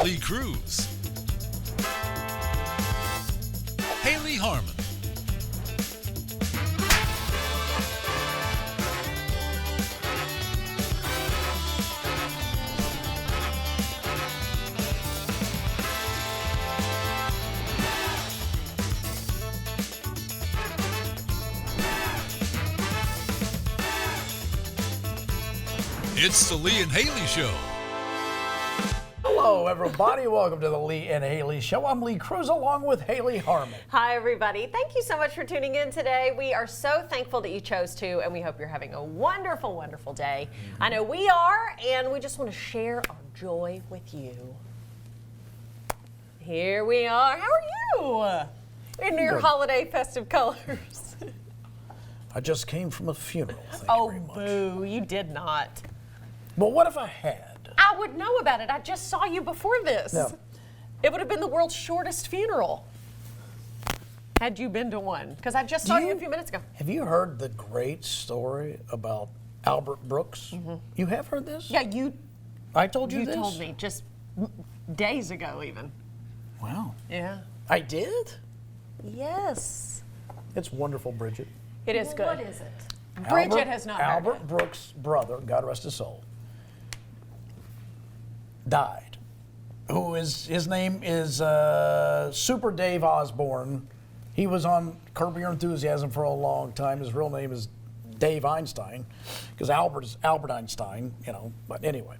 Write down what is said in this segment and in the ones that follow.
Lee Cruz, Hayley Harmon, it's the Lee and Hayley Show. Hello, everybody. Welcome to the Lee and Hayley Show. I'm Lee Cruz along with Hayley Harmon. Hi, everybody. Thank you so much for tuning in today. We are so thankful that you chose to, and we hope you're having a wonderful, wonderful day. I know we are, and we just want to share our joy with you. Here we are. How are you? In your Good. holiday festive colors. I just came from a funeral. Thank you Oh, very much. boo. You did not. But what if I had? I would know about it. I just saw you before this. No. It would have been the world's shortest funeral had you been to one, because I just saw you a few minutes ago. Have you heard the great story about Albert Brooks? You have heard this? Yeah, you I told you this? told me just days ago even. Wow. Yeah. I did? Yes. It's wonderful, Bridget. It is good. What is it? Bridget has not heard Albert it. Brooks' brother, God rest his soul, died. His name is Super Dave Osborne. He was on Curb Your Enthusiasm for a long time. His real name is Dave Einstein, because Albert is Albert Einstein, you know. But anyway,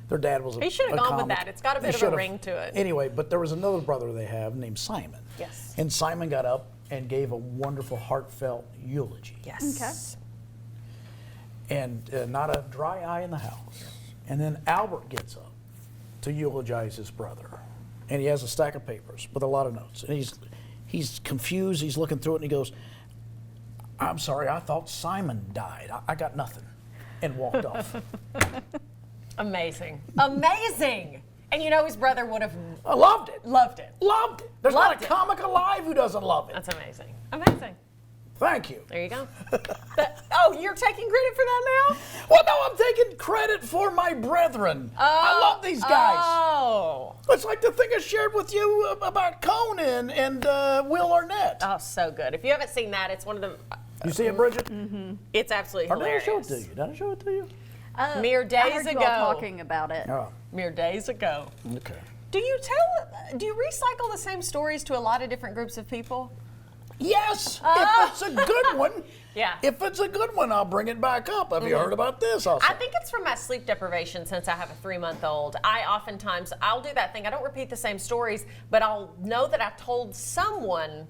their dad was a He should have a gone with comic. that. It's got a They bit of a should've- ring to it. Anyway, but there was another brother they have named Simon. Yes. And Simon got up and gave a wonderful, heartfelt eulogy. Yes. And not a dry eye in the house. And then Albert gets up to eulogize his brother. And he has a stack of papers with a lot of notes. And he's confused, he's looking through it, and he goes, "I'm sorry, I thought Simon died. I got nothing." And walked off. Amazing. Amazing. And you know his brother would have I loved it. loved it. Loved it. There's Loved not a it. comic alive who doesn't love it. That's amazing. Amazing. Thank you. There you go. Oh, you're taking credit for that now? Well, no, I'm taking credit for my brethren. I love these guys. Oh. It's like the thing I shared with you about Conan and Will Arnett. Oh, so good. If you haven't seen that, it's one of the. You see it, Bridget? It's absolutely Or did I hilarious. show it to you? Did I show it to you? Mere I days heard you ago. all talking about it. Oh, Mere days ago. okay. Do you recycle the same stories to a lot of different groups of people? Yes, if it's a good one. Yeah. If it's a good one, I'll bring it back up. Have you heard about this? I'll I say. think it's from my sleep deprivation since I have a 3-month-old. I'll do that thing. I don't repeat the same stories, but I'll know that I told someone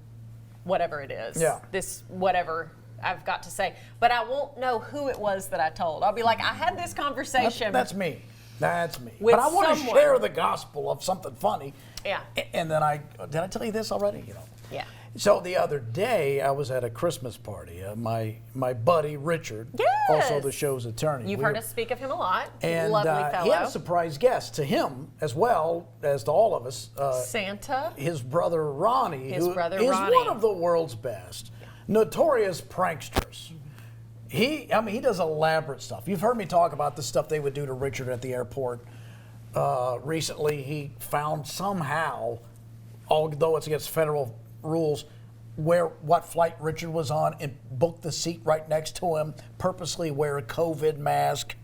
whatever it is. Yeah. This whatever I've got to say. But I won't know who it was that I told. I'll be like, I had this conversation. That's me. That's me. With But I want to someone. share the gospel of something funny. Yeah. And then did I tell you this already? You know. Yeah. So the other day, I was at a Christmas party. My buddy Richard, also Yes. the show's attorney. You've we heard were- us speak of him a lot. And Lovely he had fellow. a surprise guest to him as well as to all of us. Santa. His brother Ronnie, His who brother is Ronnie. one of the world's best, notorious pranksters. He does elaborate stuff. You've heard me talk about the stuff they would do to Richard at the airport. Recently, he found somehow, although it's against federal rules, what flight Richard was on and booked the seat right next to him, purposely wear a COVID mask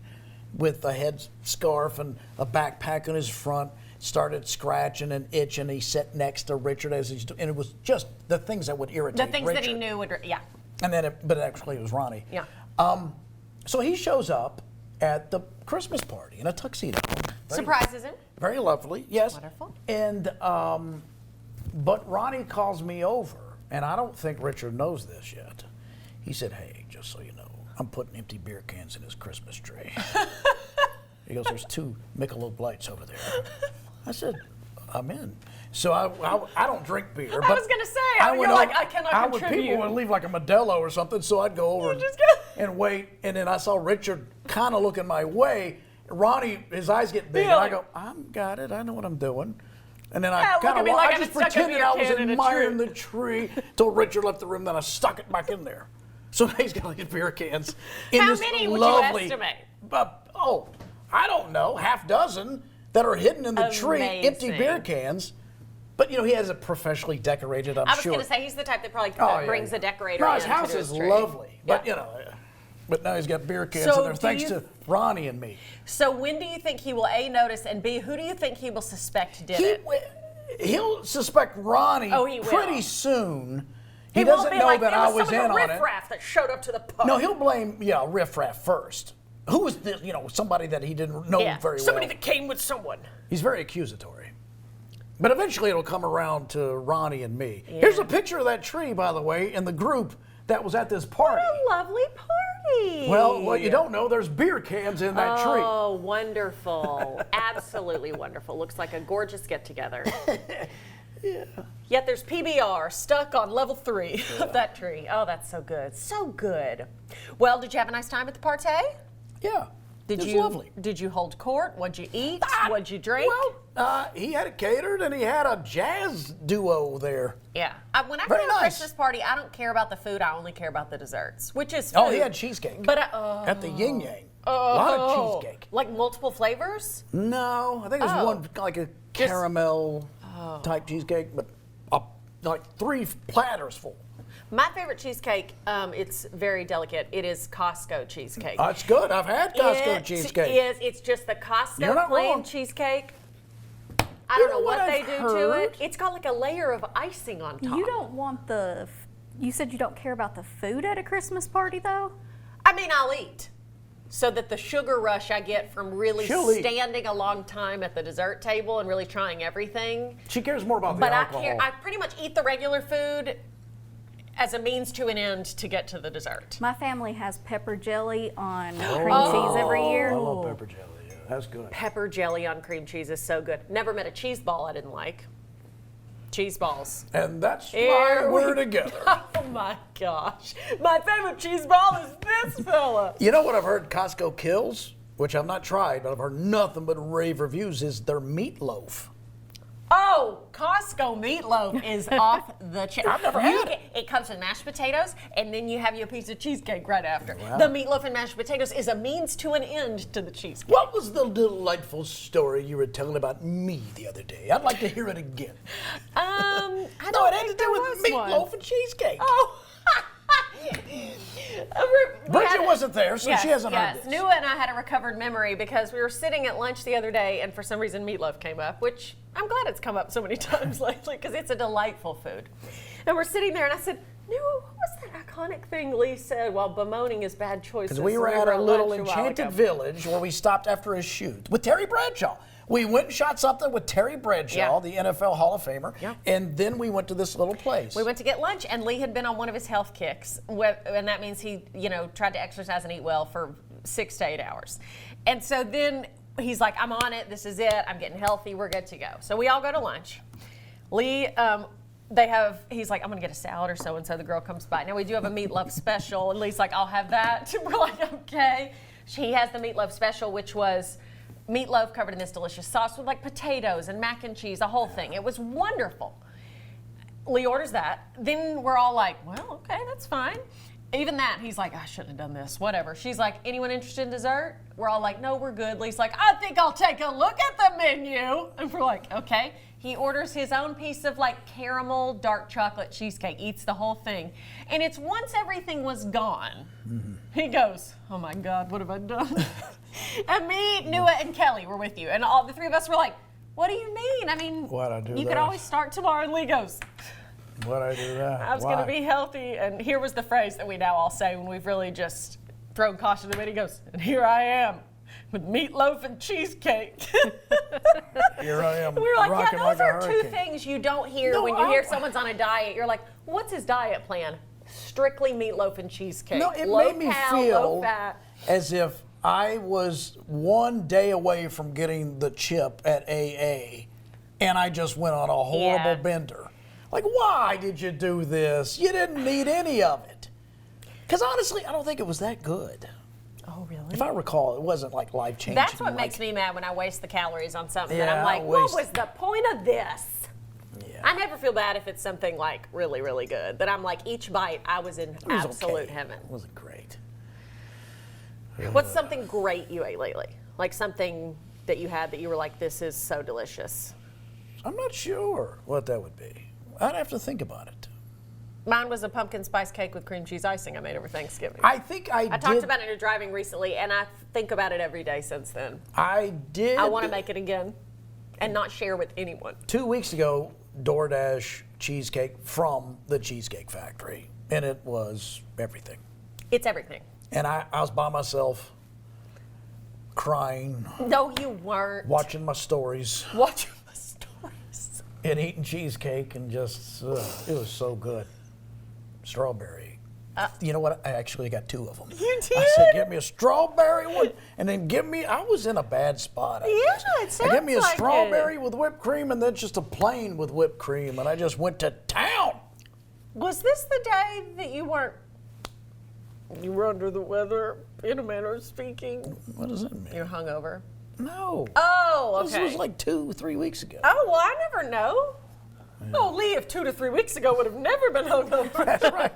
with a head scarf and a backpack on his front, started scratching and itching. He sat next to Richard as he's doing, and it was just the things that would irritate The things Richard. that he knew would, yeah. And then, but actually it was Ronnie. Yeah. So he shows up at the Christmas party in a tuxedo. Surprises him. Very lovely, yes. Wonderful. And, but Ronnie calls me over, and I don't think Richard knows this yet. He said, "Hey, just so you know, I'm putting empty beer cans in his Christmas tree." He goes, "There's 2 Michelob Lights over there." I said, "I'm in." So I don't drink beer. I was gonna say, you're went like, over- I cannot contribute. People would leave like a Modelo or something, so I'd go over just and wait. And then I saw Richard kind of looking my way. Ronnie, his eyes get big, Yeah, and I like- go, "Got it. I know what I'm doing." And then I Yeah, look kind at of, me like I I just just stuck a pretended beer I was can in a admiring tree. the tree till Richard left the room. Then I stuck it back in there. So now he's got like beer cans. In How this many would you lovely, estimate? I don't know, half dozen. that are hidden in the tree, empty Amazing. beer cans. But, he has it professionally decorated, I'm I was sure. going to say, he's the type that probably Oh, brings a decorator No, in his house to do is his tree. lovely. But, Yeah. but now he's got beer cans So in there, do thanks you- to Ronnie and me. So when do you think he will, A, notice, and B, who do you think he will suspect did it? He'll suspect Ronnie Oh, he will. pretty soon. He won't doesn't be know like, that "It I was was some in of the on it. riffraff that showed up to the pub." No, he'll blame, riffraff first. Who was this, somebody that he didn't know very Somebody well. that came with someone. He's very accusatory. But eventually it'll come around to Ronnie and me. Here's a picture of that tree, by the way, in the group that was at this party. What a lovely party. Well, what you don't know, there's beer cans in that tree. Oh, wonderful. Absolutely wonderful. Looks like a gorgeous get-together. Yeah. Yet there's PBR stuck on level 3 of that tree. Oh, that's so good. So good. Well, did you have a nice time at the party? Yeah. Did It was you lovely. Did you hold court? What'd you eat? What'd you drink? Well, he had it catered and he had a jazz duo there. Yeah. When I go Very to a nice. Christmas party, I don't care about the food. I only care about the desserts, which is food. Oh, he had cheesecake But at the Yin Yang. A lot of cheesecake. Like multiple flavors? No, I think it was one like a caramel type cheesecake, but like 3 platters full. My favorite cheesecake, it's very delicate. It is Costco cheesecake. That's good. I've had Costco cheesecake. It's just the Costco You're not plain wrong. cheesecake. I don't know what they I've do to heard? it. It's got like a layer of icing on top. You don't want you said you don't care about the food at a Christmas party, though? I mean, I'll eat. So that the sugar rush I get from really She'll eat. standing a long time at the dessert table and really trying everything. She cares more about the But alcohol. I pretty much eat the regular food as a means to an end to get to the dessert. My family has pepper jelly on cream cheese every year. I love pepper jelly. Yeah, that's good. Pepper jelly on cream cheese is so good. Never met a cheese ball I didn't like. Cheese balls. And that's Here why we- we're together. Oh my gosh. My favorite cheese ball is this fella. You know what I've heard Costco kills, which I've not tried, but I've heard nothing but rave reviews, is their meatloaf. Oh, Costco meatloaf is off the chain. I've never had it. It comes with mashed potatoes, and then you have your piece of cheesecake right after. Wow. The meatloaf and mashed potatoes is a means to an end to the cheesecake. What was the delightful story you were telling about me the other day? I'd like to hear it again. I No, don't it had to think do there with was one. meatloaf and cheesecake. Oh. Bridget wasn't there, so she hasn't heard this. Nua and I had a recovered memory because we were sitting at lunch the other day, and for some reason meatloaf came up, which I'm glad it's come up so many times lately because it's a delightful food. And we're sitting there, and I said, Nua, what was that iconic thing Lee said while bemoaning his bad choices? Because we were when at a little lunch while enchanted ago? village where we stopped after a shoot with Terry Bradshaw. We went and shot something with Terry Bradshaw, the NFL Hall of Famer, and then we went to this little place. We went to get lunch, and Lee had been on one of his health kicks, and that means he, tried to exercise and eat well for 6 to 8 hours. And so then he's like, I'm on it. This is it. I'm getting healthy. We're good to go. So we all go to lunch. Lee, he's like, I'm going to get a salad or so-and-so. The girl comes by. Now, we do have a meatloaf special, and Lee's like, I'll have that. We're like, okay. He has the meatloaf special, which was meatloaf covered in this delicious sauce with like potatoes and mac and cheese, the whole thing. It was wonderful. Lee orders that. Then we're all like, well, okay, that's fine. Even that, he's like, I shouldn't have done this, whatever. She's like, anyone interested in dessert? We're all like, no, we're good. Lee's like, I think I'll take a look at the menu. And we're like, okay. He orders his own piece of like caramel dark chocolate cheesecake, eats the whole thing. And it's once everything was gone, he goes, oh my God, what have I done? And me, Nua, and Kelly were with you. And all the 3 of us were like, what do you mean? I mean, Why'd I do you that? could always start tomorrow. And Lee goes, Why'd I do that? I was going to be healthy. And here was the phrase that we now all say when we've really just thrown caution to the wind. He goes, and here I am with meatloaf and cheesecake. Here I am. We were like, rocking yeah, like those a are 2 hurricane. things you don't hear No, when you hear I- someone's on a diet. You're like, what's his diet plan? Strictly meatloaf and cheesecake. No, it low made me cal, low feel fat. as if I was 1 day away from getting the chip at AA, and I just went on a horrible Yeah. bender. Like, why did you do this? You didn't need any of it. Because honestly, I don't think it was that good. Oh, really? If I recall, it wasn't like life-changing. That's what like, makes me mad when I waste the calories on something that Yeah, I'm like, I what waste- was the point of this? Yeah. I never feel bad if it's something like really, really good. That I'm like, each bite, I was in It was absolute okay. heaven. It wasn't great. What's something great you ate lately? Like something that you had that you were like, this is so delicious? I'm not sure what that would be. I'd have to think about it. Mine was a pumpkin spice cake with cream cheese icing I made over Thanksgiving. I think I talked about it in driving recently, and I think about it every day since then. I did. I want to make it again and not share with anyone. 2 weeks ago, DoorDash cheesecake from the Cheesecake Factory, and it was everything. It's everything. And I was by myself, crying, No, you weren't. watching my stories, Watching my stories. and eating cheesecake, and just, it was so good. Strawberry. You know what? I actually got 2 of them. You did? I said, give me a strawberry one, and then I was in a bad spot. It sounds Give me a like strawberry it. with whipped cream, and then just a plain with whipped cream, and I just went to town. Was this the day that you were under the weather, in a manner of speaking? What does that mean? You're hungover. No. Oh, okay. This was like 2-3 weeks ago. Oh, well, I never know. Oh, Lee, if 2 to 3 weeks ago would have never been hungover. That's right.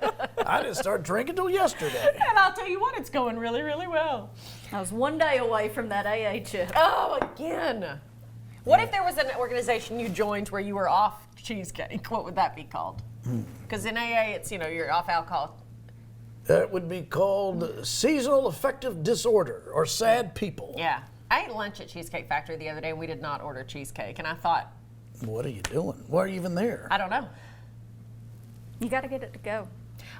I didn't start drinking till yesterday. And I'll tell you what, it's going really, really well. I was 1 day away from that AA chip. Oh, again. What if there was an organization you joined where you were off cheesecake? What would that be called? Because in AA, it's, you're off alcohol. That would be called seasonal affective disorder or sad people. Yeah. I ate lunch at Cheesecake Factory the other day, and we did not order cheesecake. And I thought, What are you doing? Why are you even there? I don't know. You got to get it to go.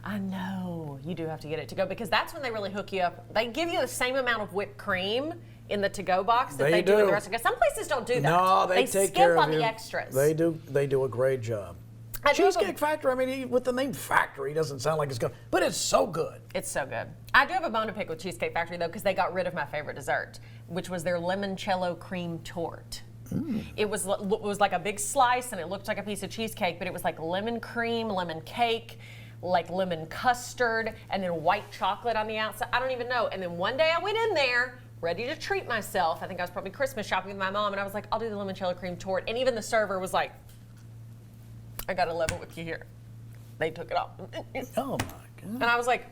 I know. You do have to get it to go because that's when they really hook you up. They give you the same amount of whipped cream in the to-go box that They they do in do. the restaurant. Some places don't do that. No, they take care skimp of on you. the extras. They do. They do a great job. I do have a- Cheesecake Factory. I mean, with the name Factory, doesn't sound like it's good, but it's so good. It's so good. I do have a bone to pick with Cheesecake Factory though, because they got rid of my favorite dessert, which was their limoncello cream torte. It was like a big slice, and it looked like a piece of cheesecake, but it was like lemon cream, lemon cake, like lemon custard, and then white chocolate on the outside. I don't even know. And then one day I went in there ready to treat myself. I think I was probably Christmas shopping with my mom, and I was like, I'll do the limoncello cream torte. And even the server was like, I got to level with you here. They took it off. Oh my God! And I was like,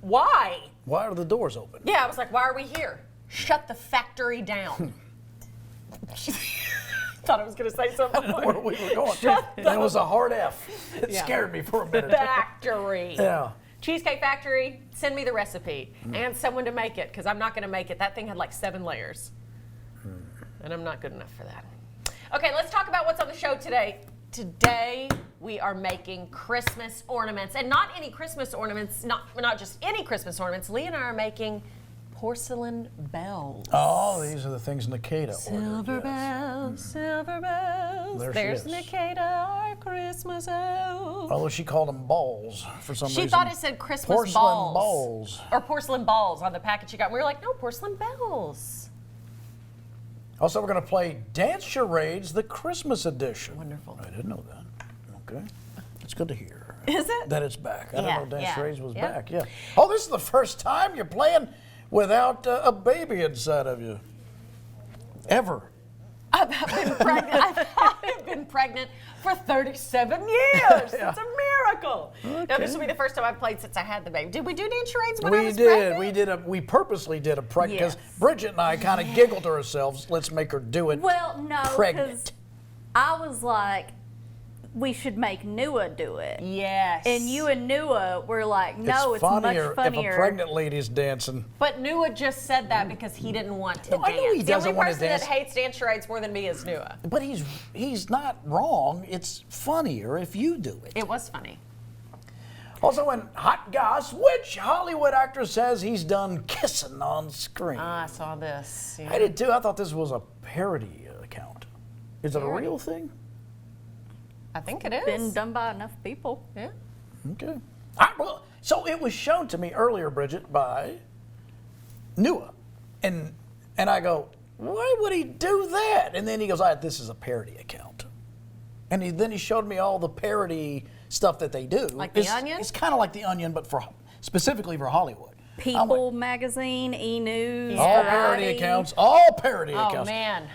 why? Why are the doors open? Yeah, I was like, why are we here? Shut the factory down. Thought I was going to say something. Where we were going. And it was a hard F. It scared me for a minute. Factory. Yeah. Cheesecake Factory, send me the recipe and someone to make it because I'm not going to make it. That thing had like 7 layers. And I'm not good enough for that. Okay, let's talk about what's on the show today. Today, we are making Christmas ornaments. And not any Christmas ornaments, not just any Christmas ornaments. Lee and I are making porcelain bells. Oh, these are the things Nikita Silver ordered. Yes. bells, silver bells. There she There's is. Nikita, our Christmas elf. Although she called them balls for some reason. She thought it said Christmas porcelain balls. balls. Or porcelain balls on the package she got. We were like, no, porcelain bells. Also, we're going to play Dance Charades, the Christmas edition. Wonderful. I didn't know that. Okay. It's good to hear. Is it? That it's back. I Yeah, didn't know Dance Charades was yeah. back. Yeah. Oh, this is the first time you're playing without a baby inside of you. Ever. I've been pregnant. I've been pregnant for 37 years. Yeah. It's a miracle. Now, this will be the first time I've played since I had the baby. Did we do dance charades when I was pregnant? We purposely did a pregnant because Yes. Bridget and I kind of giggled to ourselves. Let's make her do it. Well, no, because Pregnant. I was like, we should make Nua do it. Yes. And you and Nua were like, no, it's funnier much funnier. if a pregnant lady's dancing. But Nua just said that because he didn't want to No, dance. I know he the doesn't only want to person dance. that hates dance charades more than me is Nua. But he's not wrong. It's funnier if you do it. It was funny. Also in Hot Goss, which Hollywood actor says he's done kissing on screen? I saw this. Yeah. I did too. I thought this was a parody account. Is it a Parody. real thing? I think it is. Been done by enough people. Yeah. Okay. So it was shown to me earlier, Bridget, by Nua. And I go, why would he do that? And then he goes, this is a parody account. And then he showed me all the parody stuff that they do. Like The Onion? It's kind of like The Onion, but specifically for Hollywood. People Magazine, E! News, All parody Variety. accounts. All parody Oh, accounts. man.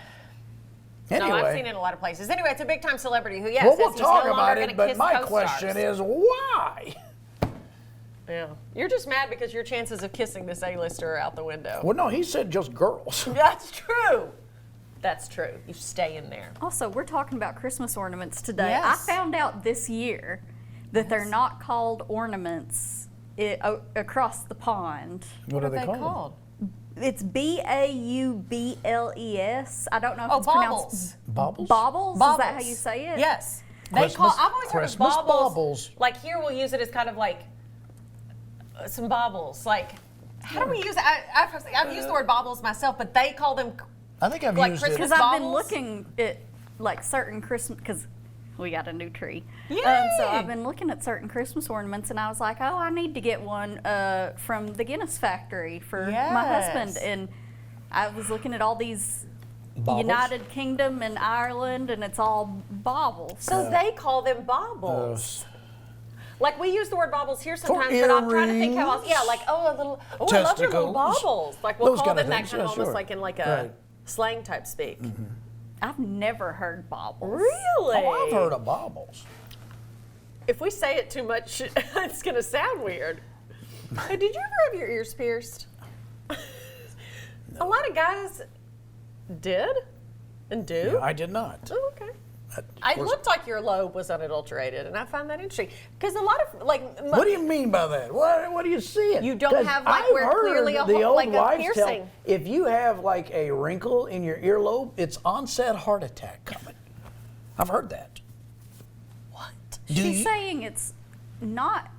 Anyway, No, I've seen it in a lot of places. Anyway, it's a big time celebrity who, yes, well, says we'll he's talk no about longer it, going to but kiss my co-stars. question is why? Yeah. You're just mad because your chances of kissing this A-lister are out the window. Well, no, he said just girls. That's true. That's true. You stay in there. Also, we're talking about Christmas ornaments today. Yes. I found out this year that they're not called ornaments across the pond. What are they called? It's Baubles. I don't know if it's baubles. pronounced Baubles? Baubles. Is that how you say it? Yes. Christmas- I've always heard of Christmas baubles. baubles. Like here we'll use it as kind of like some baubles. Like, how do we use it? I've used the word baubles myself, but they call them I think I've like used Christmas it. Because I've been baubles? looking at like certain Christmas, because we got a new tree. Yay! So I've been looking at certain Christmas ornaments, and I was like, oh, I need to get one from the Guinness factory for my Yes. husband. And I was looking at all these Baubles? United Kingdom and Ireland, and it's all baubles. So they call them baubles. Like we use the word baubles here sometimes, For but I'm trying to think how else. earrings, Yeah, like I love your little testicles, baubles. Like we'll those call kind of them that things. kind of Yeah, almost sure. like in like a Right. slang type speak. I've never heard baubles. Really? Oh, I've heard of baubles. If we say it too much, it's gonna sound weird. Hey, did you ever have your ears pierced? A lot of guys did and do. I did not. Oh, okay. Of It course- looked like your lobe was unadulterated, and I find that interesting because a lot of like What do you mean by that? What do you see it? You don't 'Cause have, like, I've where heard clearly a the old like a wives tell, piercing. if you have like a wrinkle in your earlobe, it's onset heart attack coming. I've heard that. what? Do She's you- saying it's not.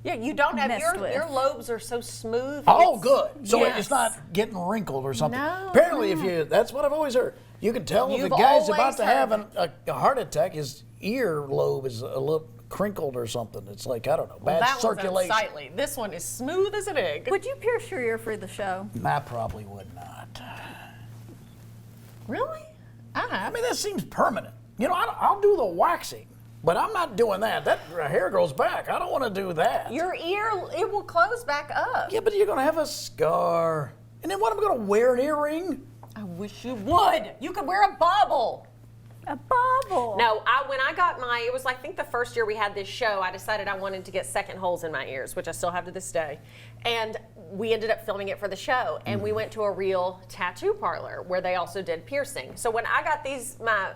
Yeah, you don't have Messed with. your lobes are so smooth. Oh, It's- good. So Yes. it's not getting wrinkled or something. No, Apparently, if you, that's what I've always heard. You can tell if You've the guy's always about to have heard. a heart attack, his earlobe is a little crinkled or something. It's like, I don't know, Well, bad that one's circulation. unsightly. This one is smooth as an egg. Would you pierce your ear for the show? I probably would not. Really? I mean, that seems permanent. You know, I'll do the waxing, but I'm not doing that. That hair grows back. I don't want to do that. Your ear, it will close back up. Yeah, but you're going to have a scar. And then what, am I going to wear an earring? I wish you would. You could wear a bauble. A bauble. No, when I got it was like, I think the first year we had this show, I decided I wanted to get second holes in my ears, which I still have to this day. And we ended up filming it for the show. And we went to a real tattoo parlor where they also did piercing. So when I got my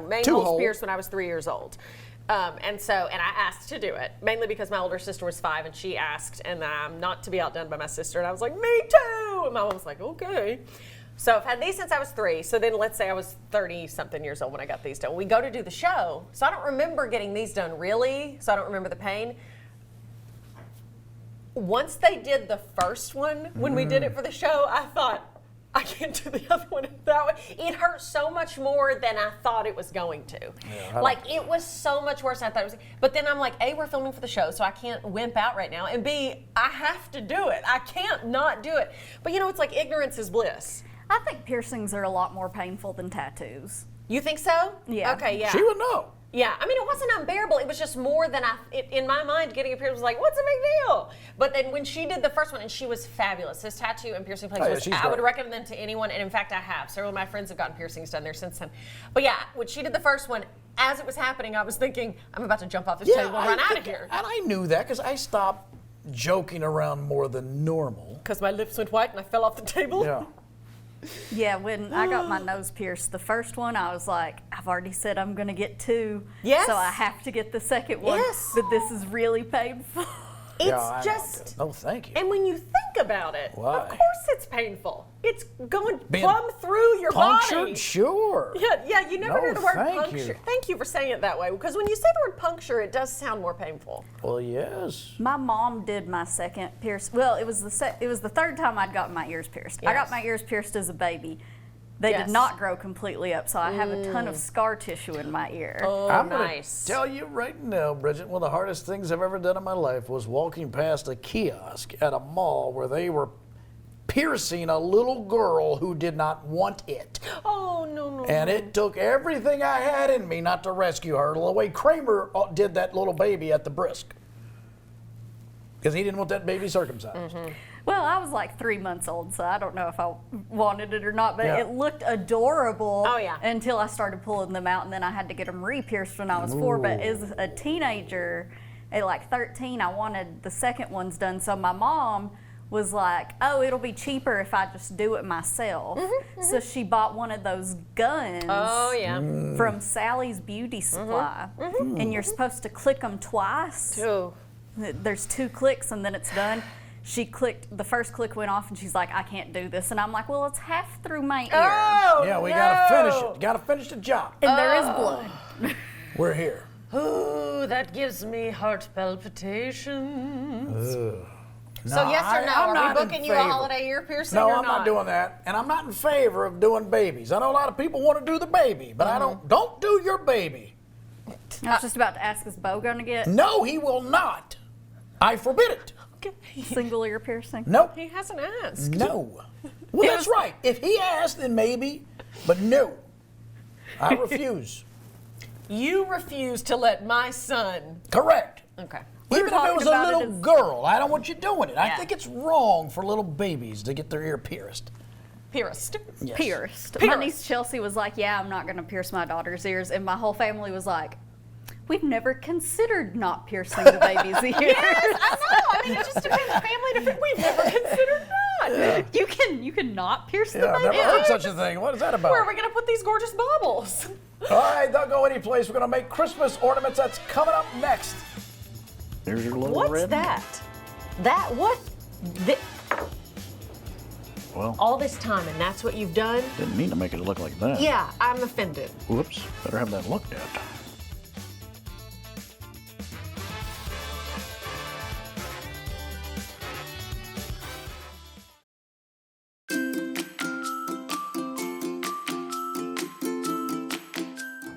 main Two holes hole. pierced when I was 3 years old. And I asked to do it, mainly because my older sister was 5 and she asked, and I'm not to be outdone by my sister. And I was like, me too. And my mom was like, okay. So I've had these since I was 3. So then let's say I was 30-something years old when I got these done. We go to do the show. So I don't remember getting these done really. So I don't remember the pain. Once they did the first one, when we did it for the show, I thought, I can't do the other one that way. It hurt so much more than I thought it was going to. Like, it was so much worse than I thought it was. But then I'm like, A, we're filming for the show, so I can't wimp out right now. And B, I have to do it. I can't not do it. But it's like ignorance is bliss. I think piercings are a lot more painful than tattoos. You think so? Yeah. Okay, yeah. She would know. Yeah, I mean, it wasn't unbearable. It was just more than in my mind, getting a piercing was like, what's a big deal? But then when she did the first one, and she was fabulous. This tattoo and piercing place, Oh, yeah, she's I would great. recommend them to anyone. And in fact, I have. Several of my friends have gotten piercings done there since then. But yeah, when she did the first one, as it was happening, I was thinking, I'm about to jump off this table and run out of here. And I knew that because I stopped joking around more than normal. Because my lips went white and I fell off the table. Yeah. Yeah, when I got my nose pierced, the first one, I was like, I've already said I'm going to get 2. Yes. So I have to get the second one. Yes. But this is really painful. It's Yeah, I know. just. No, thank you. And when you think about it, Why? of course it's painful. It's going Being plumb through your Punctured? body. Sure. Yeah, you never No, hear the word thank puncture. you. Thank you for saying it that way, because when you say the word puncture, it does sound more painful. Well, yes. My mom did my second pierce. Well, it was the third time I'd gotten my ears pierced. I Yes. got my ears pierced as a baby. They Yes. did not grow completely up, so I have a ton of scar tissue in my ear. Oh, I'm going nice. to tell you right now, Bridget, one of the hardest things I've ever done in my life was walking past a kiosk at a mall where they were piercing a little girl who did not want it. Oh, no. And it took everything I had in me not to rescue her, the way Kramer did that little baby at the Brisk. Because he didn't want that baby circumcised. Well, I was like 3 months old, so I don't know if I wanted it or not, but Yeah. it looked adorable Oh, yeah. until I started pulling them out, and then I had to get them re-pierced when I was 4. But as a teenager, at like 13, I wanted the second ones done. So my mom was like, oh, it'll be cheaper if I just do it myself. So she bought one of those guns Oh, yeah. from Sally's Beauty Supply. And you're supposed to click them twice. Oh. There's 2 clicks and then it's done. She clicked, the first click went off and she's like, I can't do this. And I'm like, well, it's half through my ear. Oh, Yeah, we no. gotta finish it. Gotta finish the job. And there is blood. We're here. Ooh, that gives me heart palpitations. So No, yes or no? I'm Are not we in booking you a favor. holiday ear piercing No, or I'm not doing that. And I'm not in favor of doing babies. I know a lot of people want to do the baby, but I don't do your baby. I was just about to ask, is Bo gonna get No, he will not. I forbid it. Okay. single ear piercing? Nope. He hasn't asked. No. Well, that's right. If he asked, then maybe, but no. I refuse. You refuse to let my son. Correct. Okay. We were Even if it talking was a about it little as- girl, I don't want you doing it. I Yeah. think it's wrong for little babies to get their ear pierced. Pierced. Yes. Pierced. Pierced. My niece Chelsea was like, yeah, I'm not gonna pierce my daughter's ears. And my whole family was like, we've never considered not piercing the baby's ears. Yes, I know. I mean, it just depends family to family. We've never considered that. You can not pierce the Yeah, I've baby. never heard such a thing. What is that about? Where are we going to put these gorgeous baubles? All right, don't go anyplace. We're going to make Christmas ornaments. That's coming up next. There's your little What's red. that? That, what? Thi- Well, all this time, and that's what you've done? didn't mean to make it look like that. Yeah, I'm offended. Whoops. Better have that looked at.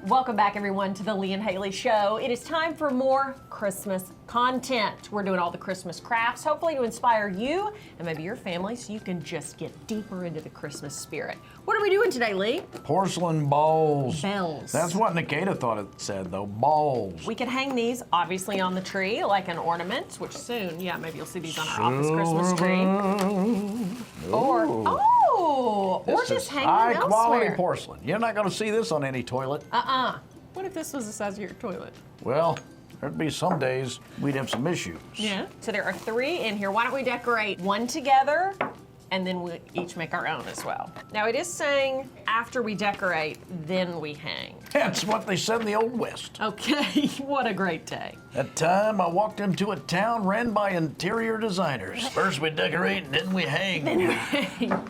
Welcome back, everyone, to the Lee and Hayley Show. It is time for more Christmas content. We're doing all the Christmas crafts, hopefully to inspire you and maybe your family so you can just get deeper into the Christmas spirit. What are we doing today, Lee? Porcelain balls. Bells. That's what Nikita thought it said, though. Balls. We could hang these, obviously, on the tree like an ornament, which soon, yeah, maybe you'll see these on our office Christmas tree. Or, or This just is hang them high quality elsewhere. porcelain. You're not going to see this on any toilet. What if this was the size of your toilet? Well, there'd be some days we'd have some issues. Yeah. So there are 3 in here. Why don't we decorate one together, and then we each make our own as well. Now it is saying after we decorate, then we hang. That's what they said in the Old West. Okay, what a great day. That time I walked into a town ran by interior designers. First we decorate, and then we hang.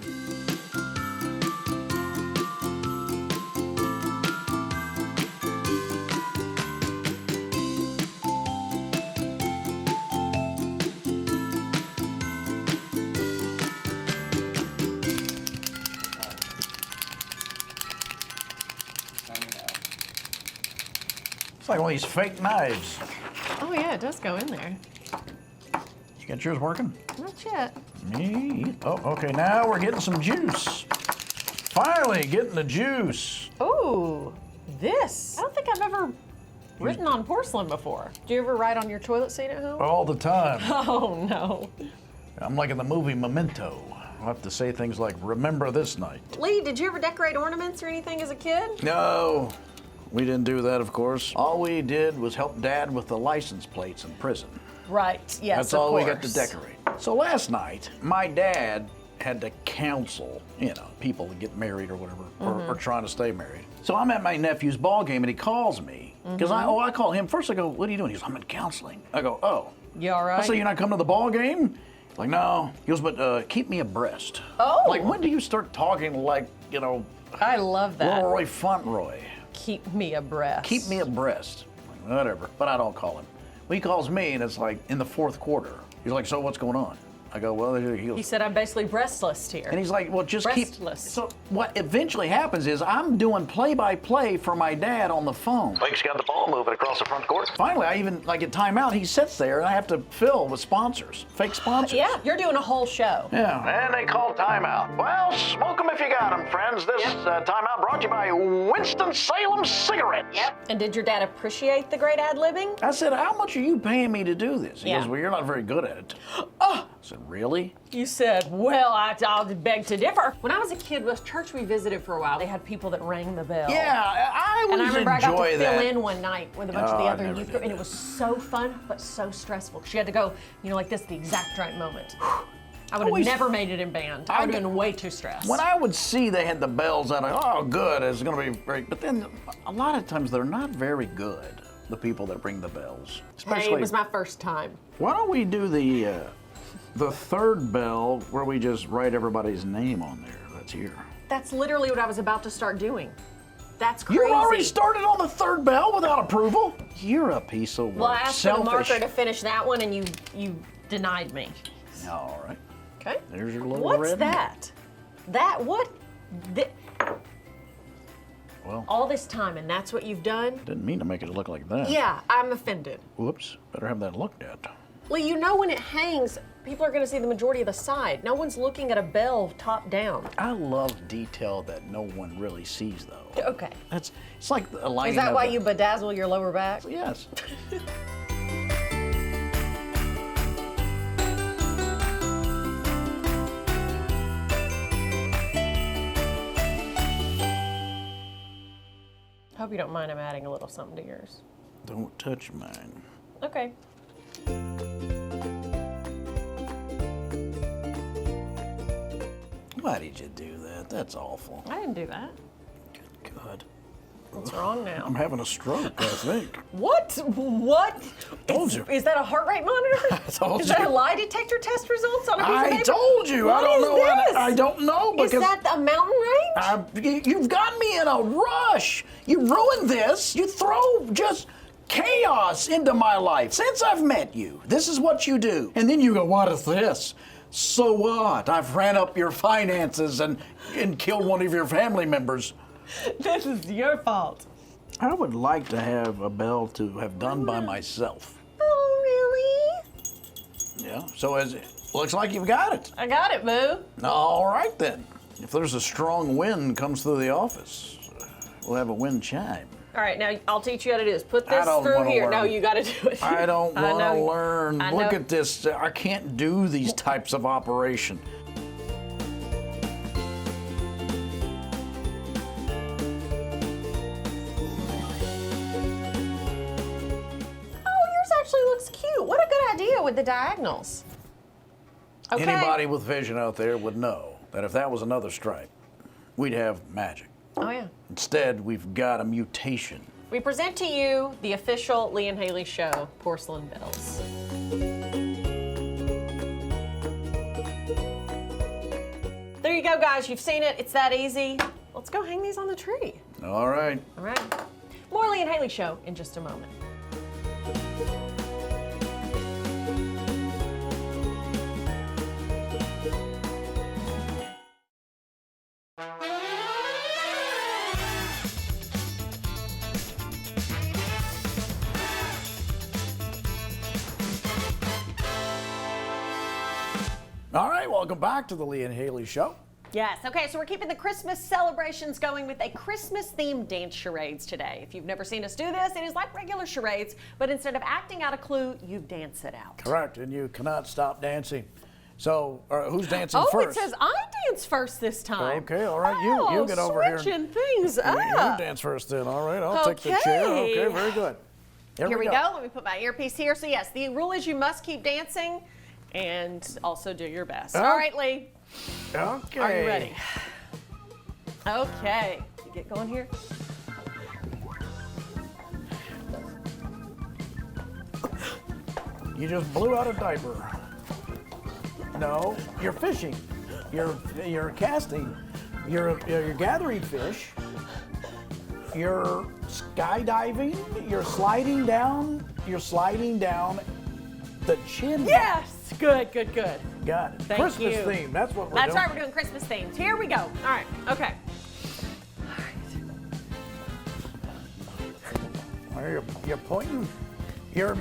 It's like one of these fake knives. Oh yeah, it does go in there. You got yours working? Not yet. Me? Oh, okay, now we're getting some juice. Finally getting the juice. Ooh, this. I don't think I've ever written on porcelain before. Do you ever write on your toilet seat at home? All the time. Oh no. I'm like in the movie Memento. I'll have to say things like, remember this night. Lee, did you ever decorate ornaments or anything as a kid? No, we didn't do that, of course. All we did was help Dad with the license plates in prison. Right, yes, That's of all we got to course. decorate. So last night, my dad had to counsel, people to get married or whatever, or trying to stay married. So I'm at my nephew's ball game and he calls me. Because I call him. First I go, what are you doing? He goes, I'm in counseling. I go, oh. You all I right? say, you're not coming to the ball game? Like, no. He goes, but keep me abreast. Oh. Like, when do you start talking like, I love that. Little Roy Fauntleroy? Keep me abreast. Keep me abreast. Like, whatever. But I don't call him. Well, he calls me and it's like in the 4th quarter. He's like, so what's going on? I go, well, he goes, He said I'm basically breastless here. and he's like, well, just keep. Breastless. So what eventually happens is I'm doing play-by-play for my dad on the phone. Blake's got the ball moving across the front court. Finally, I even get timeout. He sits there, and I have to fill with sponsors, fake sponsors. Yeah, you're doing a whole show. Yeah. And they call timeout. Well, smoke 'em if you got 'em, friends. This timeout brought to you by Winston-Salem Cigarettes. Yep. And did your dad appreciate the great ad-libbing? I said, how much are you paying me to do this? He Yeah. goes, well, you're not very good at it. Oh. I said, really? You said, well, I'll beg to differ. When I was a kid, with church we visited for a while, they had people that rang the bell. Yeah, I And I always remember I got to enjoy fill that. in one night with a bunch of the Oh, I other never youth did group, and it was so fun, but so stressful. She had to go, like this, the exact right moment. I would have never made it in band. I would have been way too stressed. When I would see they had the bells out, oh, good, it's going to be great. But then a lot of times they're not very good, the people that ring the bells. Hey, it was my first time. Why don't we do the third bell where we just write everybody's name on there that's here? That's literally what I was about to start doing. That's crazy. You already started on the third bell without approval? You're a piece of work. Well, I asked for the Selfish. marker to finish that one, and you denied me. All right. Okay. There's your little What's ribbon. that? What? Well, All this time, and that's what you've done? didn't mean to make it look like that. Yeah, I'm offended. Whoops. Better have that looked at. Lee, you know when it hangs, people are going to see the majority of the side. No one's looking at a bell top down. I love detail that no one really sees, though. Okay. It's like a line. Is that why you bedazzle your lower back? Yes. Hope you don't mind I'm adding a little something to yours. Don't touch mine. Okay. Why did you do that? That's awful. I didn't do that. Good God. What's wrong now? I'm having a stroke, I think. What? What? Told is, you. Is that a heart rate monitor? I told Is that you. a lie detector test results on a piece of I paper? told you. What I don't is know. this? I don't know because Is that a mountain range? you've got me in a rush. You ruined this. You throw just chaos into my life. Since I've met you, this is what you do. And then you go, what is this? So what? I've ran up your finances and killed one of your family members. This is your fault. I would like to have a bell to have done by myself. Oh, really? Yeah, so as it looks like you've got it. I got it, Boo. All right then. If there's a strong wind comes through the office, we'll have a wind chime. All right, now I'll teach you how to do this. Put I this don't through wanna here. learn. No, you got to do it. I don't I want to know. learn. I Look know. at this. I can't do these types of operation. Oh, yours actually looks cute. What a good idea with the diagonals. Okay. Anybody with vision out there would know that if that was another stripe, we'd have magic. Oh, yeah. Instead, we've got a mutation. We present to you the official Lee and Hayley show, Porcelain Bells. There you go, guys. You've seen it. It's that easy. Let's go hang these on the tree. All right. All right. More Lee and Hayley show in just a moment. All right, welcome back to the Lee and Hayley Show. Yes. Okay, so we're keeping the Christmas celebrations going with a Christmas-themed dance charades today. If you've never seen us do this, it is like regular charades, but instead of acting out a clue, you dance it out. Correct, and you cannot stop dancing. So, who's dancing Oh, first? it says I dance first this time. Okay, all right, you get over here. Switching things You up. dance first then, all right, I'll take the chair. Okay, very good. Here we go. Let me put my earpiece here. So yes, the rule is you must keep dancing and also do your best. All right, Lee. Okay. Are you ready? Okay. You get going here. You just blew out a diaper. No, you're fishing. You're casting. You're gathering fish. You're skydiving. You're sliding down. You're sliding down the chimney. Yes. Good, good, good. Got it. Thank Christmas you. theme. That's what we're That's doing. right. We're doing Christmas themes. Here we go. All right. Okay. You're pointing. You're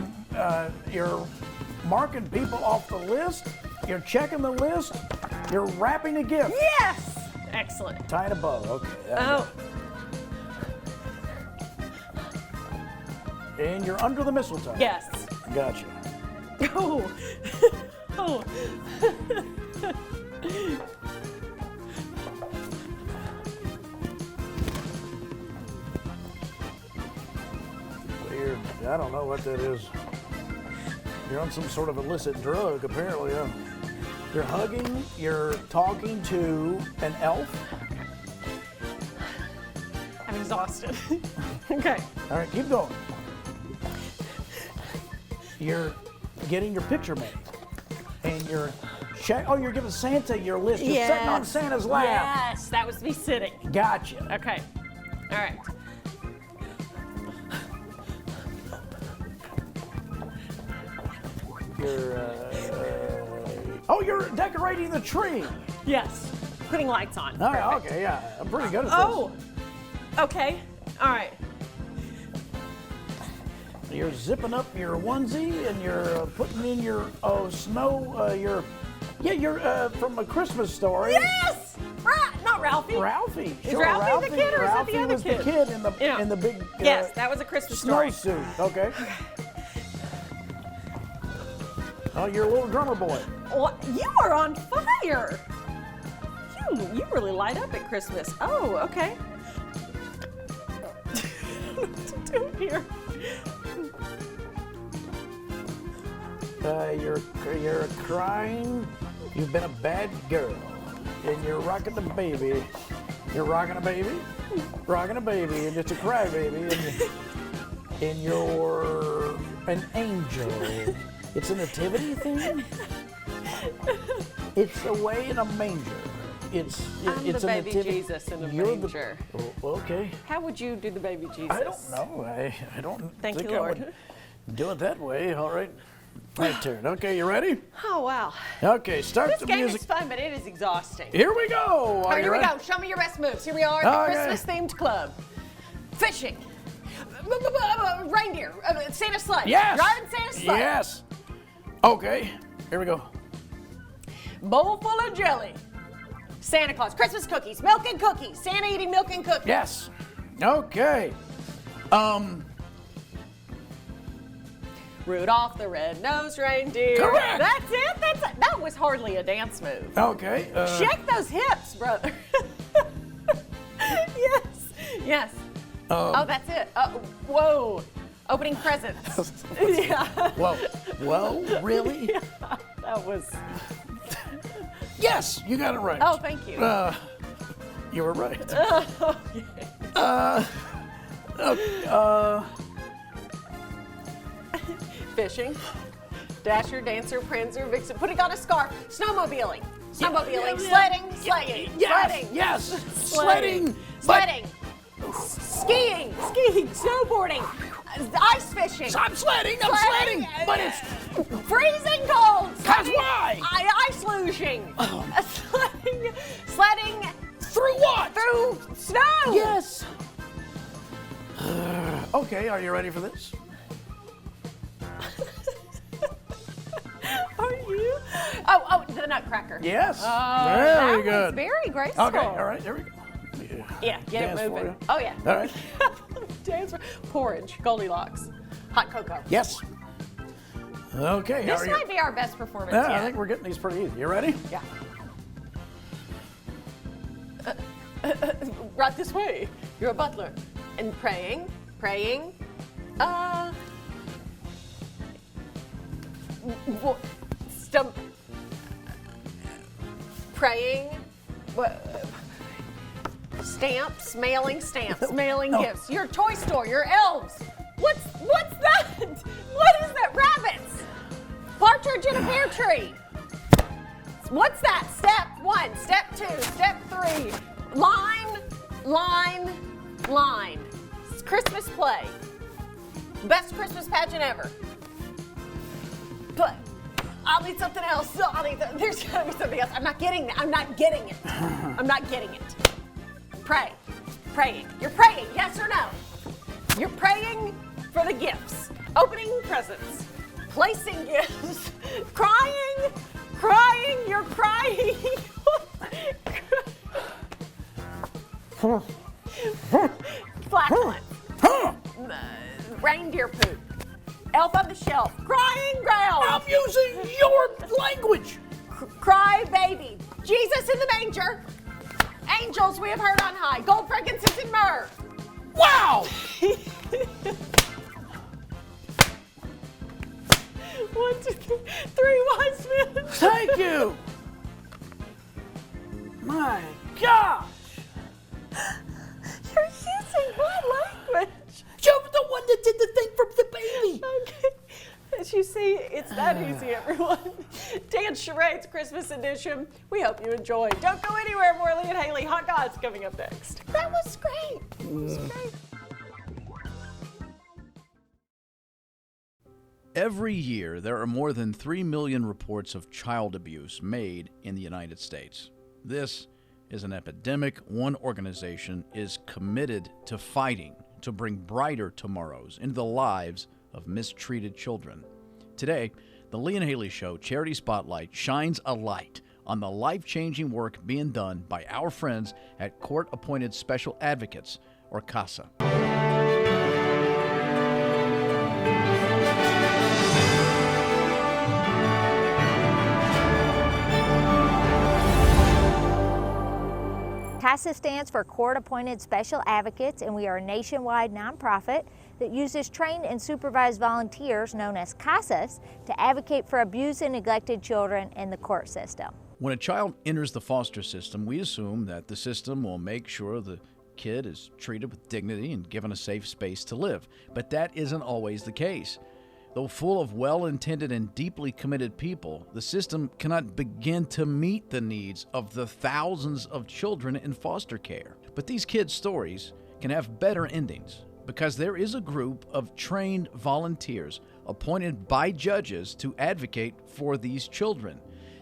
marking people off the list. You're checking the list. You're wrapping a gift. Yes. Excellent. Tying a bow. Okay. Oh. And you're under the mistletoe. Yes. Gotcha. Oh. Oh. Weird. I don't know what that is. You're on some sort of illicit drug, apparently. Huh? You're hugging, you're talking to an elf. I'm exhausted. Okay. All right, keep going. You're getting your picture made. And you're giving Santa your list. You're sitting on Santa's lap. Yes, that was me sitting. Gotcha. Okay. All right. You're decorating the tree. Yes. Putting lights on. Oh, Perfect. okay, yeah. I'm pretty good at this. Oh. Okay. All right. You're zipping up your onesie and you're putting in your snow. You're from A Christmas Story. Yes. Not Ralphie. Ralphie. Is Sure, Ralphie the kid or is that Ralphie the other was kid? the kid Yeah. in the big Yes, that was A Christmas Story. snowsuit. Okay. Oh, you're a little drummer boy. What? You are on fire. You really light up at Christmas. Oh, okay. What to do here? You're crying. You've been a bad girl, and you're rocking the baby. You're rocking a baby, and it's a cry baby, and you're an angel. It's a nativity thing. It's away in a manger. It's I'm it's the a baby nativity. Jesus in a You're manger. Okay. How would you do the baby Jesus? I don't know. I don't Thank think you, I Lord. would do it that way. All right. My turn. Okay, you ready? Oh, wow. Okay, start This the game music. is fun, but it is exhausting. Here we go. All right, you here we ready? go. Show me your best moves. Here we are at the Okay. Christmas-themed club. Fishing. Reindeer. Santa sleigh. Yes. Driving Santa's sleigh. Yes. Okay, here we go. Bowl full of jelly. Santa Claus. Christmas cookies. Milk and cookies. Santa eating milk and cookies. Yes. Okay. Rudolph the red-nosed reindeer. Correct. That's it. That was hardly a dance move. Okay. Shake those hips, brother. Yes. Oh, that's it. Whoa. Opening presents. Yeah. Well, really? That was. Yes, you got it right. Oh, thank you. You were right. Fishing. Dasher, Dancer, Prancer, Vixen. Putting on a scarf. Snowmobiling. Snowmobiling. Sledding. Sledding. Yes. Sledding. Yes. Sledding. Sledding. Skiing. Snowboarding. Ice fishing. I'm sledding. I'm sledding. But it's freezing cold. 'Cause why? Ice lugeing. Sledding through what? through snow. Yes. Okay, are you ready for this? Are you? Oh, the Nutcracker. Yes. That Very was good. very graceful. Okay, all right, there we go. Yeah, get Dance it for moving. you. Oh yeah. All right. Dance for porridge, Goldilocks, hot cocoa. Yes. Okay. This are you? might be our best performance Yeah, yet. I think we're getting these pretty easy. You ready? Yeah. Right this way. You're a butler. And praying. Stump. Praying. Stamps, mailing gifts. Your toy store, your elves. What's that? What is that? Rabbits. Partridge in a pear tree. What's that? Step 1, step 2, step 3. Line. It's Christmas play. Best Christmas pageant ever. But I'll need something else. There's gotta be something else. I'm not getting it. I'm not getting it. Praying. You're praying, yes or no? You're praying for the gifts. Opening presents. Placing gifts. Crying. You're crying. Flatulence. Reindeer poop. Elf on the shelf. Crying ground. I'm using your language. Cry baby. Jesus in the manger. Angels we have heard on high. Gold, frankincense, and myrrh. Wow. 1, 2, 3 wise men. Thank you. easy. It's that easy, everyone. Dance Charades Christmas edition. We hope you enjoy. Don't go anywhere. More Lee and Hayley Hot Gods coming up next. That was great. That was great. Every year, there are more than 3 million reports of child abuse made in the United States. This is an epidemic one organization is committed to fighting to bring brighter tomorrows into the lives of mistreated children. Today, the Lee and Hayley Show Charity Spotlight shines a light on the life-changing work being done by our friends at Court-Appointed Special Advocates, or CASA. CASA stands for Court-Appointed Special Advocates, and we are a nationwide nonprofit that uses trained and supervised volunteers, known as CASAs, to advocate for abused and neglected children in the court system. When a child enters the foster system, we assume that the system will make sure the kid is treated with dignity and given a safe space to live. But that isn't always the case. Though full of well-intended and deeply committed people, the system cannot begin to meet the needs of the thousands of children in foster care. But these kids' stories can have better endings because there is a group of trained volunteers appointed by judges to advocate for these children,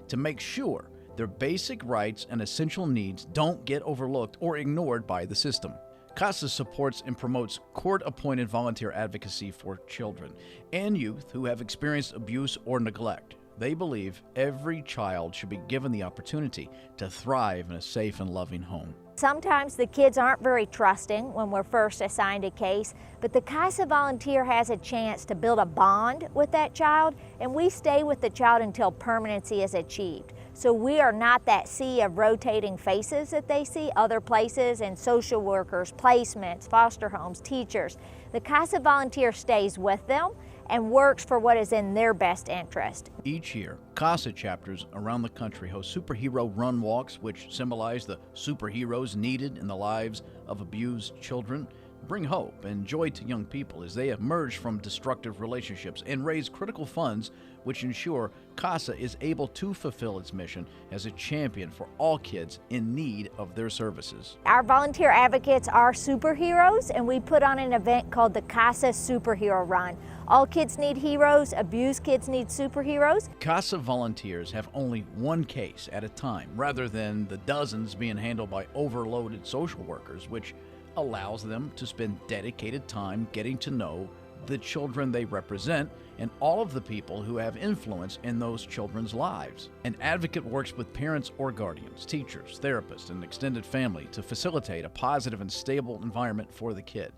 to make sure their basic rights and essential needs don't get overlooked or ignored by the system. CASA supports and promotes court-appointed volunteer advocacy for children and youth who have experienced abuse or neglect. They believe every child should be given the opportunity to thrive in a safe and loving home. Sometimes the kids aren't very trusting when we're first assigned a case, but the CASA volunteer has a chance to build a bond with that child, and we stay with the child until permanency is achieved. So we are not that sea of rotating faces that they see other places, and social workers, placements, foster homes, teachers. The CASA volunteer stays with them and works for what is in their best interest. Each year, CASA chapters around the country host superhero run walks, which symbolize the superheroes needed in the lives of abused children, bring hope and joy to young people as they emerge from destructive relationships and raise critical funds which ensure CASA is able to fulfill its mission as a champion for all kids in need of their services. Our volunteer advocates are superheroes, and we put on an event called the CASA Superhero Run. All kids need heroes, abused kids need superheroes. CASA volunteers have only one case at a time rather than the dozens being handled by overloaded social workers, which allows them to spend dedicated time getting to know the children they represent and all of the people who have influence in those children's lives. An advocate works with parents or guardians, teachers, therapists, and extended family to facilitate a positive and stable environment for the kid.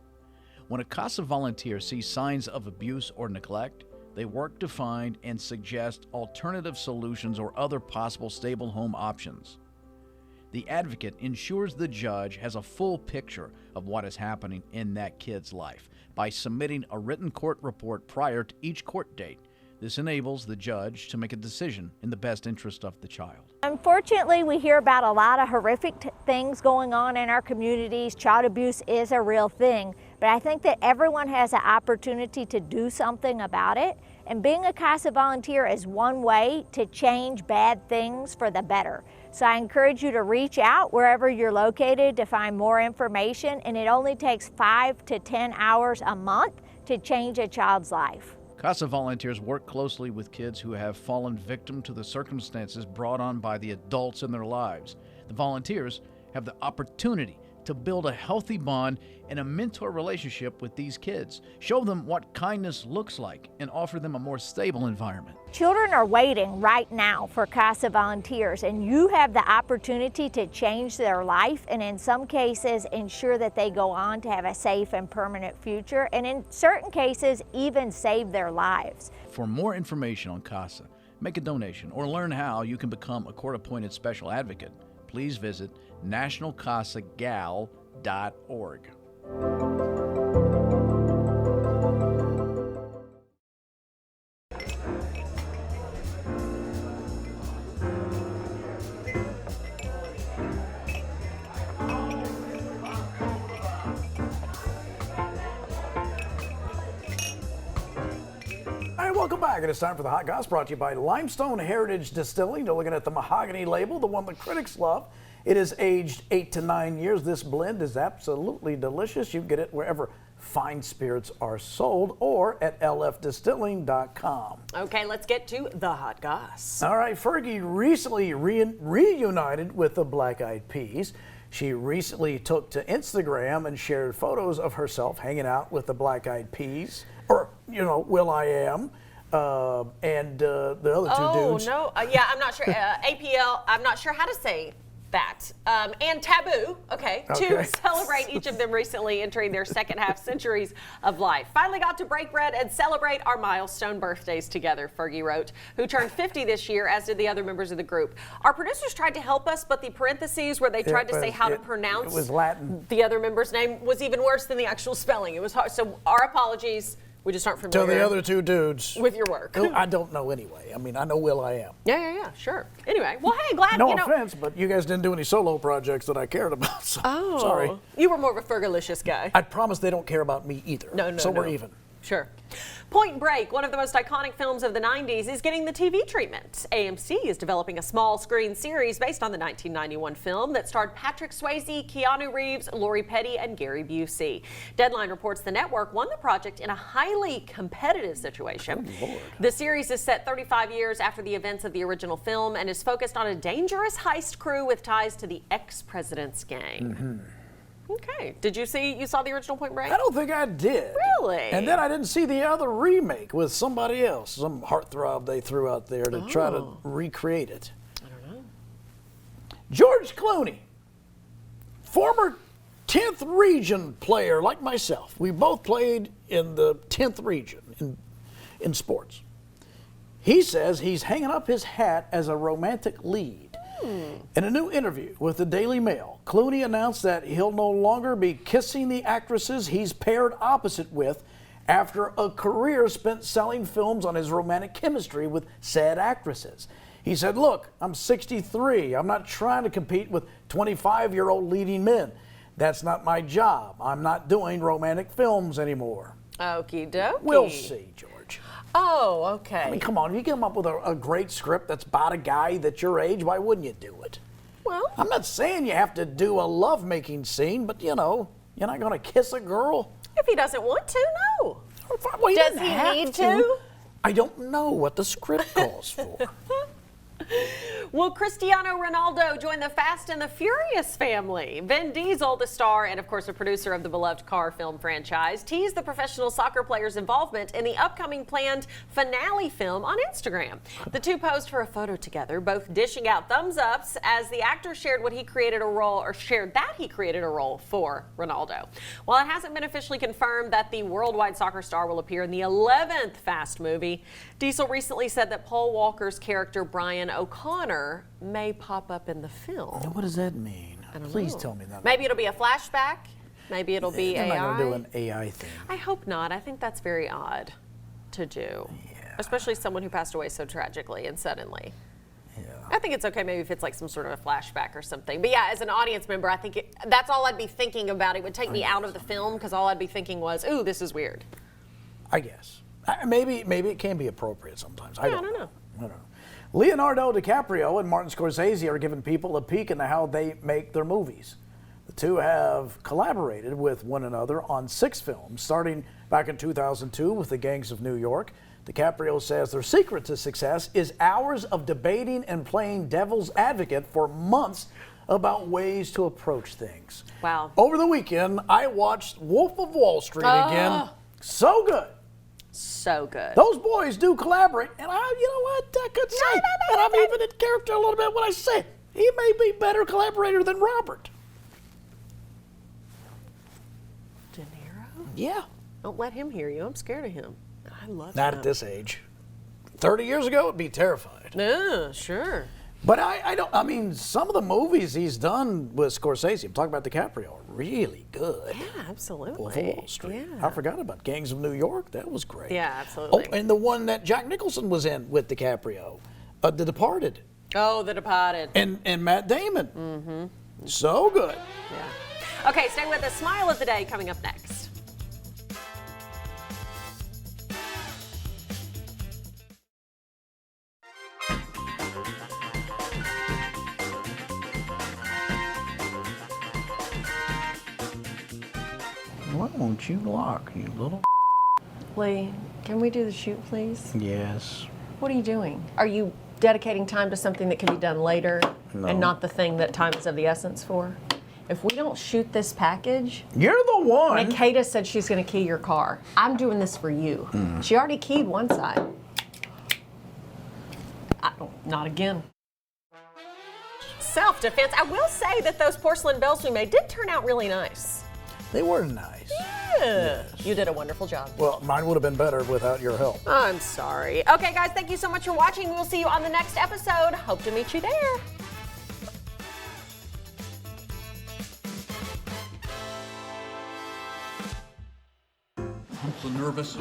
When a CASA volunteer sees signs of abuse or neglect, they work to find and suggest alternative solutions or other possible stable home options. The advocate ensures the judge has a full picture of what is happening in that kid's life by submitting a written court report prior to each court date. This enables the judge to make a decision in the best interest of the child. Unfortunately, we hear about a lot of horrific things going on in our communities. Child abuse is a real thing, but I think that everyone has an opportunity to do something about it. And being a CASA volunteer is one way to change bad things for the better. So I encourage you to reach out wherever you're located to find more information, and it only takes 5 to 10 hours a month to change a child's life. CASA volunteers work closely with kids who have fallen victim to the circumstances brought on by the adults in their lives. The volunteers have the opportunity to build a healthy bond and a mentor relationship with these kids, show them what kindness looks like, and offer them a more stable environment. Children are waiting right now for CASA volunteers, and you have the opportunity to change their life, and in some cases ensure that they go on to have a safe and permanent future, and in certain cases even save their lives. For more information on CASA, make a donation, or learn how you can become a court-appointed special advocate, please visit nationalcasagal.org. welcome back. It is time for the Hot Goss, brought to you by Limestone Heritage Distilling. They're looking at the mahogany label, the one the critics love. It is aged 8 to 9 years. This blend is absolutely delicious. You can get it wherever fine spirits are sold or at lfdistilling.com. Okay, let's get to the Hot Goss. All right, Fergie recently reunited with the Black Eyed Peas. She recently took to Instagram and shared photos of herself hanging out with the Black Eyed Peas, or, Will.i.am, and the other two dudes. Oh, no. Yeah, I'm not sure. APL, I'm not sure how to say that. And Taboo, to celebrate each of them recently entering their second half centuries of life. Finally got to break bread and celebrate our milestone birthdays together, Fergie wrote, who turned 50 this year, as did the other members of the group. Our producers tried to help us, but the parentheses where they tried to say how to pronounce it was Latin. The other member's name was even worse than the actual spelling. It was hard. So our apologies. We just aren't familiar. To the other two dudes. With your work. Who I don't know anyway. I mean, I know Will.i.am. Yeah, sure. Anyway, well, hey, glad, No offense, but you guys didn't do any solo projects that I cared about, so sorry. You were more of a Fergalicious guy. I promise they don't care about me either. No. So we're even. Sure. Point Break, one of the most iconic films of the 90s, is getting the TV treatment. AMC is developing a small screen series based on the 1991 film that starred Patrick Swayze, Keanu Reeves, Lori Petty, and Gary Busey. Deadline reports the network won the project in a highly competitive situation. Oh, Lord. The series is set 35 years after the events of the original film and is focused on a dangerous heist crew with ties to the ex-president's gang. Mm-hmm. Okay. You saw the original Point Break? I don't think I did. Really? And then I didn't see the other remake with somebody else, some heartthrob they threw out there to try to recreate it. I don't know. George Clooney, former 10th region player like myself. We both played in the 10th region in sports. He says he's hanging up his hat as a romantic lead. In a new interview with the Daily Mail, Clooney announced that he'll no longer be kissing the actresses he's paired opposite with after a career spent selling films on his romantic chemistry with said actresses. He said, "Look, I'm 63. I'm not trying to compete with 25-year-old leading men. That's not my job. I'm not doing romantic films anymore." Okie dokie. We'll see, George. Oh, okay. I mean, come on, if you come up with a great script that's about a guy that's your age, why wouldn't you do it? Well, I'm not saying you have to do a lovemaking scene, but you're not going to kiss a girl. if he doesn't want to, no. Well, Does he need to? I don't know what the script calls for. Will Cristiano Ronaldo join the Fast and the Furious family? Vin Diesel, the star and, of course, a producer of the beloved car film franchise, teased the professional soccer player's involvement in the upcoming planned finale film on Instagram. The two posed for a photo together, both dishing out thumbs ups as the actor shared that he created a role for Ronaldo. While it hasn't been officially confirmed that the worldwide soccer star will appear in the 11th Fast movie, Diesel recently said that Paul Walker's character Brian O'Connor may pop up in the film. What does that mean? Please tell me that. Maybe it'll be a flashback. Maybe it'll be They're AI. not going to do an AI thing. I hope not. I think that's very odd to do, especially someone who passed away so tragically and suddenly. Yeah. I think it's okay maybe if it's like some sort of a flashback or something. But yeah, as an audience member, I think that's all I'd be thinking about. It would take me out of the film because all I'd be thinking was, ooh, this is weird. I guess. Maybe it can be appropriate sometimes. I don't know. I don't know. Leonardo DiCaprio and Martin Scorsese are giving people a peek into how they make their movies. The two have collaborated with one another on 6 films, starting back in 2002 with The Gangs of New York. DiCaprio says their secret to success is hours of debating and playing devil's advocate for months about ways to approach things. Wow. Over the weekend, I watched Wolf of Wall Street again. So good. So good. Those boys do collaborate, and you know what I could say, and I'm even in character a little bit when I say he may be a better collaborator than Robert. De Niro? Yeah. Don't let him hear you. I'm scared of him. I love Not him. at this age. 30 years ago, I'd be terrified. Yeah, sure. But I mean, some of the movies he's done with Scorsese, I'm talking about DiCaprio, are really good. Yeah, absolutely. Wolf of Wall Street. Yeah. I forgot about Gangs of New York. That was great. Yeah, absolutely. Oh, and the one that Jack Nicholson was in with DiCaprio, The Departed, Oh, The Departed. and Matt Damon. Mm-hmm. So good. Yeah. Okay, stay with us. Smile of the day coming up next. Why won't you lock, you little? Lee, can we do the shoot, please? Yes. What are you doing? Are you dedicating time to something that can be done later No. and not the thing that time is of the essence for? If we don't shoot this package, You're the one. Makeda said she's going to key your car. I'm doing this for you. She already keyed one side. Not again. Self-defense. I will say that those porcelain bells we made did turn out really nice. They were nice. Yeah. You did a wonderful job. Well, mine would have been better without your help. I'm sorry. Okay, guys, thank you so much for watching. We'll see you on the next episode. Hope to meet you there. I'm so nervous.